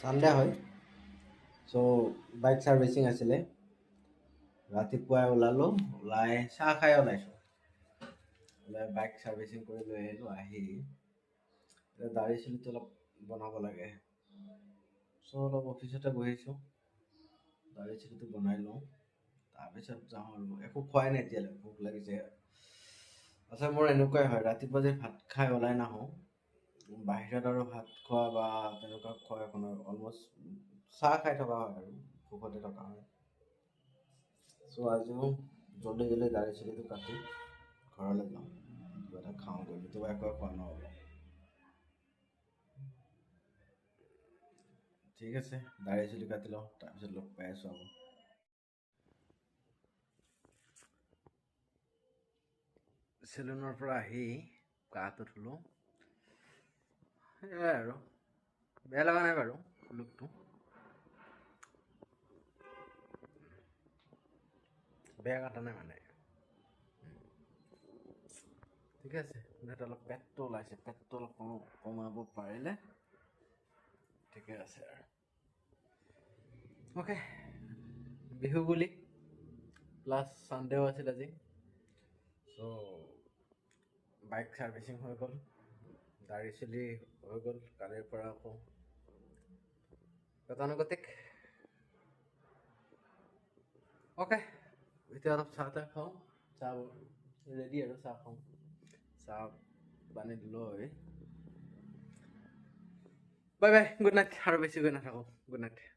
Sunday হয় চ' bike servicing আছিলে ৰাতিপুৱাই ওলালোঁ ওলাই চাহ খাই ওলাইছোঁ ওলাই বাইক ছাৰ্ভিচিং কৰি লৈ আহিলোঁ আহি দাঢ়ি চুলিটো অলপ বনাব লাগে চ' অলপ অফিচতে বহিছোঁ দাঢ়ি চুলিটো বনাই লওঁ তাৰপিছত যাওঁ আৰু একো খোৱাই নাই এতিয়ালৈ ভোক লাগিছে আচলতে মোৰ এনেকুৱাই হয় ৰাতিপুৱা যে ভাত খাই ওলাই নাহোঁ বাহিৰত আৰু ভাত খোৱা বা তেনেকুৱা খোৱা একো নহয় অলমষ্ট চাহ খাই থকা হয় আৰু ভোকতে থকা হয় চ' আজিও জল্দি জল্দি দাঢ়ি চুলিটো কাটি ঘৰলৈ যাওঁ কিবা এটা খাওঁগৈ নতুবা একোৱে খোৱা নহ'ব ঠিক আছে দাঢ়ি চুলি কাটি লওঁ তাৰপিছত লগ পাই আছোঁ আকৌ চেলুনৰ পৰা আহি গাটো ধুলোঁ সেয়াই আৰু বেয়া লগা নাই বাৰু লুকটো বেয়া কটা নাই মানে ঠিক আছে ইয়াত অলপ পেটটো ওলাইছে পেটটো অলপ কমাব পাৰিলে ঠিকে আছে আৰু অ'কে বিহু বুলি প্লাছ ছানডেও আছিল আজি চ' বাইক ছাৰ্ভিচিং হৈ গ'ল দাঢ়ি চুলি হৈ গ'ল কালিৰ পৰা আকৌ গতানুগতিক অ'কে এতিয়া অলপ চাহ তাহ খাওঁ চাহ ৰেডি আৰু চাহ খাওঁ চাহ পানী লৈ বাই বাই গুড নাইট আৰু বেছি গৈ নাথাকোঁ গুড নাইট